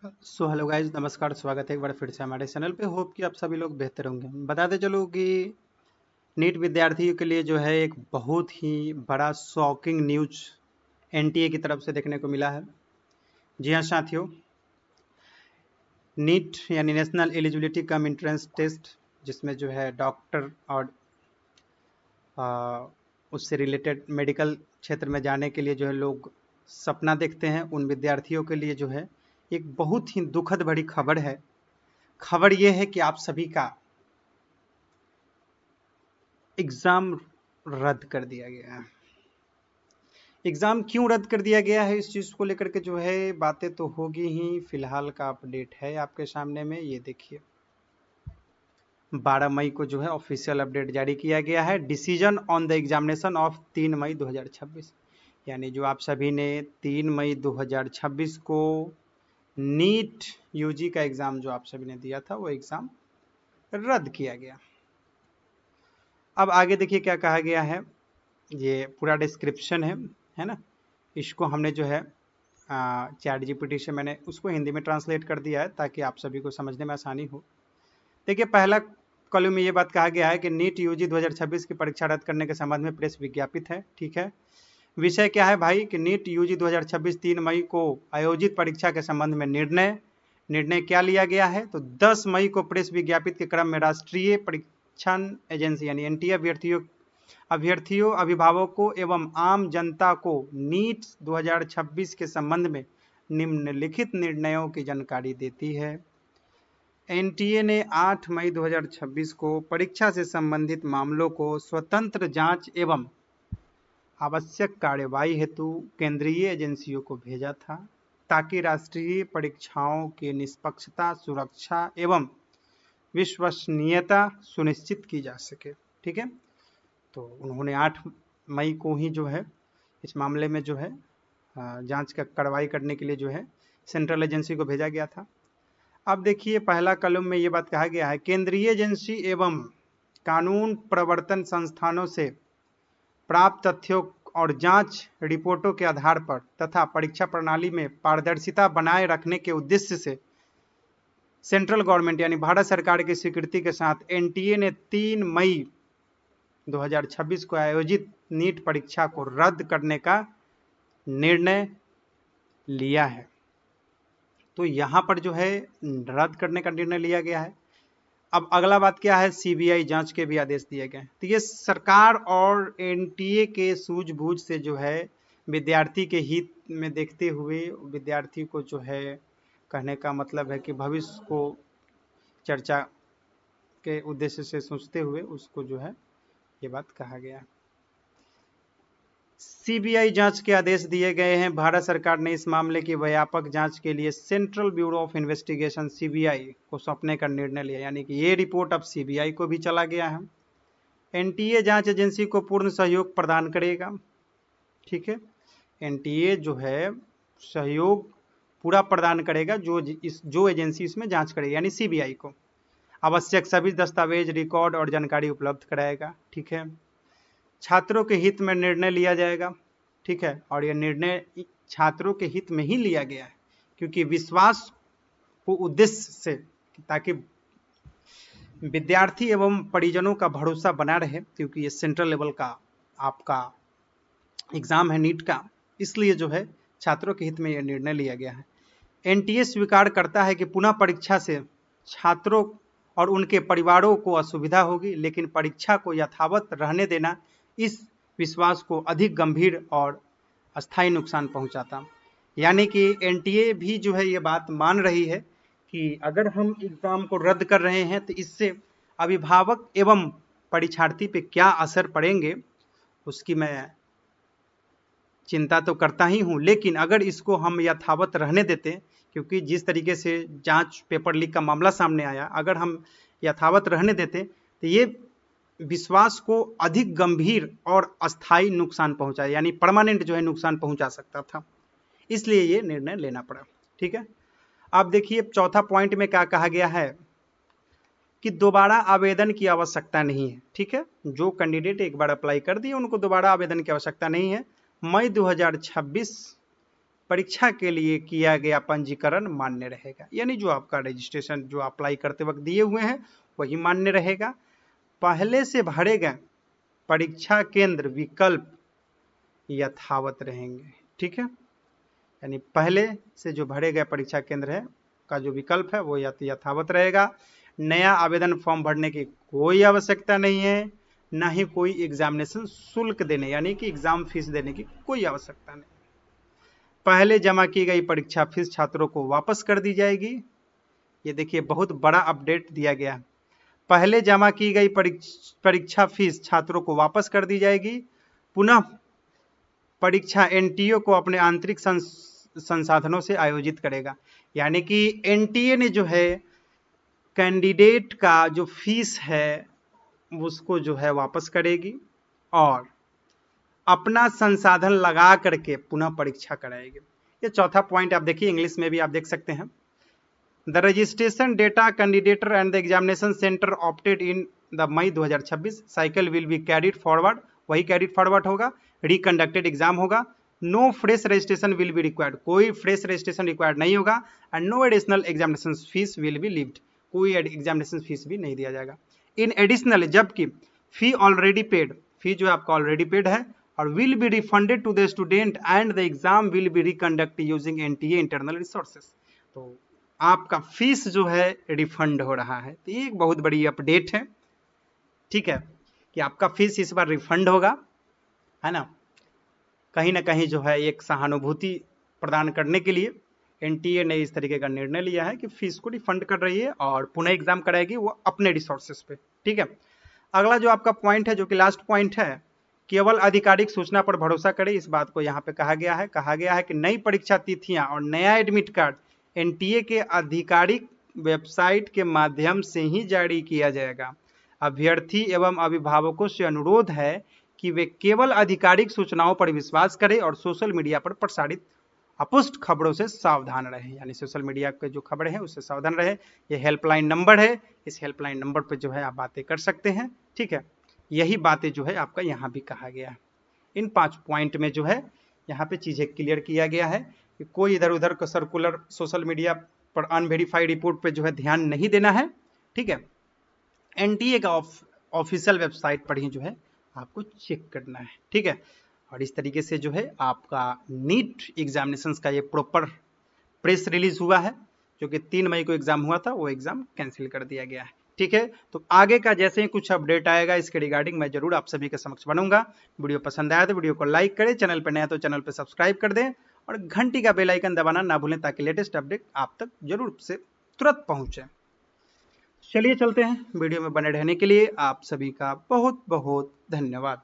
Hello guys, नमस्कार। स्वागत है एक बार फिर से हमारे चैनल पे। होप कि आप सभी लोग बेहतर होंगे। बताते चलो कि नीट विद्यार्थियों के लिए जो है एक बहुत ही बड़ा शॉकिंग न्यूज एनटीए की तरफ से देखने को मिला है। जी हाँ साथियों, नीट यानी national eligibility cum entrance test, जिसमें जो है डॉक्टर और उससे रिलेटेड मेडिकल क्षेत्र में जाने के लिए जो है लोग सपना देखते हैं, उन विद्यार्थियों के लिए जो है एक बहुत ही दुखद भरी खबर है। खबर ये है कि आप सभी का एग्ज़ाम रद्द कर दिया गया है। एग्ज़ाम क्यों रद्द कर दिया गया है, इस चीज़ को लेकर के जो है बातें तो होगी ही। फिलहाल का अपडेट है आपके सामने में, ये देखिए। 12 मई को जो है ऑफिशियल अपडेट जारी किया गया है। Decision on the examination of 3 मई 2026, यानी जो आप सभी ने 3 मई 2026 को नीट यूजी का एग्ज़ाम जो आप सभी ने दिया था, वो एग्ज़ाम रद्द किया गया। अब आगे देखिए क्या कहा गया है। ये पूरा डिस्क्रिप्शन है ना। इसको हमने जो है चैट जीपीटी से मैंने उसको हिंदी में ट्रांसलेट कर दिया है ताकि आप सभी को समझने में आसानी हो। देखिए, पहला कॉलम में ये बात कहा गया है कि नीट यूजी 2026 की परीक्षा रद्द करने के संबंध में प्रेस विज्ञापित है। ठीक है, विषय क्या है भाई कि नीट यूजी 2026 3 मई को आयोजित परीक्षा के संबंध में निर्णय क्या लिया गया है। तो 10 मई को प्रेस विज्ञापित के क्रम में राष्ट्रीय परीक्षण एजेंसी यानी एनटीए अभ्यर्थियों, अभिभावकों एवं आम जनता को नीट 2026 के संबंध में निम्नलिखित निर्णयों की जानकारी देती है। एनटीए ने 8 मई 2026 को परीक्षा से संबंधित मामलों को स्वतंत्र जांच एवं आवश्यक कार्यवाही हेतु केंद्रीय एजेंसियों को भेजा था, ताकि राष्ट्रीय परीक्षाओं की निष्पक्षता, सुरक्षा एवं विश्वसनीयता सुनिश्चित की जा सके। ठीक है, तो उन्होंने 8 मई को ही जो है इस मामले में जो है जांच का कार्रवाई करने के लिए जो है सेंट्रल एजेंसी को भेजा गया था। अब देखिए, पहला कॉलम में ये बात कहा गया है, केंद्रीय एजेंसी एवं कानून प्रवर्तन संस्थानों से प्राप्त तथ्यों और जांच रिपोर्टों के आधार पर तथा परीक्षा प्रणाली में पारदर्शिता बनाए रखने के उद्देश्य से सेंट्रल गवर्नमेंट यानी भारत सरकार की स्वीकृति के साथ एनटीए ने 3 मई 2026 को आयोजित नीट परीक्षा को रद्द करने का निर्णय लिया है। तो यहाँ पर जो है रद्द करने का निर्णय लिया गया है। अब अगला बात क्या है, सीबीआई जांच के भी आदेश दिए गए। तो ये सरकार और एनटीए के सूझबूझ से जो है विद्यार्थी के हित में देखते हुए विद्यार्थी को जो है कहने का मतलब है कि भविष्य को चर्चा के उद्देश्य से सोचते हुए उसको जो है ये बात कहा गया। सीबीआई जांच के आदेश दिए गए हैं। भारत सरकार ने इस मामले की व्यापक जांच के लिए central bureau of investigation CBI को सौंपने का निर्णय लिया, यानी कि ये रिपोर्ट अब सीबीआई को भी चला गया है। एनटीए जांच एजेंसी को पूर्ण सहयोग प्रदान करेगा। ठीक है, एनटीए जो है सहयोग पूरा प्रदान करेगा जो एजेंसी इसमें जांच करेगी, यानी सीबीआई को आवश्यक सभी दस्तावेज, रिकॉर्ड और जानकारी उपलब्ध कराएगा। ठीक है, छात्रों के हित में निर्णय लिया जाएगा। ठीक है, और यह निर्णय छात्रों के हित में ही लिया गया है, क्योंकि विश्वास को उद्देश्य से, ताकि विद्यार्थी एवं परिजनों का भरोसा बना रहे, क्योंकि ये सेंट्रल लेवल का आपका एग्जाम है नीट का, इसलिए जो है छात्रों के हित में यह निर्णय लिया गया है। एनटीए स्वीकार करता है कि पुनः परीक्षा से छात्रों और उनके परिवारों को असुविधा होगी, लेकिन परीक्षा को यथावत रहने देना इस विश्वास को अधिक गंभीर और अस्थायी नुकसान पहुंचाता। यानी कि एनटीए भी जो है ये बात मान रही है कि अगर हम एग्जाम को रद्द कर रहे हैं तो इससे अभिभावक एवं परीक्षार्थी पे क्या असर पड़ेंगे उसकी मैं चिंता तो करता ही हूँ, लेकिन अगर इसको हम यथावत रहने देते, क्योंकि जिस तरीके से जांच पेपर लीक का मामला सामने आया, अगर हम यथावत रहने देते तो ये विश्वास को अधिक गंभीर और अस्थायी नुकसान पहुंचाए, यानी परमानेंट जो है नुकसान पहुंचा सकता था, इसलिए ये निर्णय लेना पड़ा। ठीक है, अब देखिए चौथा पॉइंट में क्या कहा गया है कि दोबारा आवेदन की आवश्यकता नहीं है। ठीक है, जो कैंडिडेट एक बार अप्लाई कर दिए उनको दोबारा आवेदन की आवश्यकता नहीं है। मई 2026 परीक्षा के लिए किया गया पंजीकरण मान्य रहेगा, यानी जो आपका रजिस्ट्रेशन जो अप्लाई करते वक्त दिए हुए हैं वही मान्य रहेगा। पहले से भरे गए परीक्षा केंद्र विकल्प यथावत रहेंगे, ठीक है, यानी पहले से जो भरे गए परीक्षा केंद्र है का जो विकल्प है वो यथावत रहेगा। नया आवेदन फॉर्म भरने की कोई आवश्यकता नहीं है, ना ही कोई एग्जामिनेशन शुल्क देने यानी कि एग्जाम फीस देने की कोई आवश्यकता नहीं। पहले जमा की गई परीक्षा फीस छात्रों को वापस कर दी जाएगी। ये देखिए बहुत बड़ा अपडेट दिया गया है। पहले जमा की गई परीक्षा फीस छात्रों को वापस कर दी जाएगी। पुनः परीक्षा एनटीए को अपने आंतरिक संसाधनों से आयोजित करेगा, यानी कि एनटीए ने जो है कैंडिडेट का जो फीस है उसको जो है वापस करेगी और अपना संसाधन लगा करके पुनः परीक्षा कराएगी। ये चौथा पॉइंट आप देखिए, इंग्लिश में भी आप देख सकते हैं। The registration data candidates and the examination centre opted in the May 2026 cycle will be carried forward, वही कैरिड फॉरवर्ड होगा। रिकंडक्टेड एग्जाम होगा। No fresh registration will be required, कोई फ्रेश रजिस्ट्रेशन रिक्वायर्ड नहीं होगा। And no additional examination fees will be levied, कोई examination fees भी नहीं दिया जाएगा। इन एडिशनल, जबकि फी ऑलरेडी पेड, फी जो है आपका ऑलरेडी पेड है और will be refunded to the student and the exam will be reconduct using NTA internal resources. तो आपका फीस जो है रिफंड हो रहा है, तो ये एक बहुत बड़ी अपडेट है, ठीक है, कि आपका फीस इस बार रिफंड होगा, है ना। कहीं ना कहीं जो है एक सहानुभूति प्रदान करने के लिए एनटीए ने इस तरीके का निर्णय लिया है कि फीस को रिफंड कर रही है और पुनः एग्जाम कराएगी वो अपने रिसोर्सेज पे, ठीक है। अगला जो आपका पॉइंट है, जो कि लास्ट पॉइंट है, केवल आधिकारिक सूचना पर भरोसा करें। इस बात को यहाँ पे कहा गया है कि नई परीक्षा तिथियां और नया एडमिट कार्ड एनटीए के आधिकारिक वेबसाइट के माध्यम से ही जारी किया जाएगा। अभ्यर्थी एवं अभिभावकों से अनुरोध है कि वे केवल आधिकारिक सूचनाओं पर विश्वास करें और सोशल मीडिया पर प्रसारित अपुष्ट खबरों से सावधान रहें, यानी सोशल मीडिया के जो खबरें हैं उससे सावधान रहें। ये हेल्पलाइन नंबर है, इस हेल्पलाइन नंबर पर जो है आप बातें कर सकते हैं, ठीक है। यही बातें जो है आपका यहाँ भी कहा गया है। इन 5 पॉइंट में जो है यहाँ पे चीजें क्लियर किया गया है कि कोई इधर उधर का सर्कुलर सोशल मीडिया पर अनवेरीफाइड रिपोर्ट पे जो है ध्यान नहीं देना है, ठीक है। एनटीए का ऑफिशियल वेबसाइट पर ही जो है आपको चेक करना है, ठीक है। और इस तरीके से जो है आपका नीट एग्जामिनेशंस का ये प्रॉपर प्रेस रिलीज हुआ है, जो कि 3 मई को एग्जाम हुआ था, वो एग्जाम कैंसिल कर दिया गया है, ठीक है। तो आगे का जैसे ही कुछ अपडेट आएगा इसके रिगार्डिंग मैं जरूर आप सभी के समक्ष बनूंगा। वीडियो पसंद आया तो वीडियो को लाइक करें, चैनल पर नया तो चैनल पर सब्सक्राइब कर दें और घंटी का बेल आइकन दबाना ना भूलें ताकि लेटेस्ट अपडेट आप तक जरूर से तुरंत पहुंचे। चलिए चलते हैं, वीडियो में बने रहने के लिए आप सभी का बहुत बहुत धन्यवाद।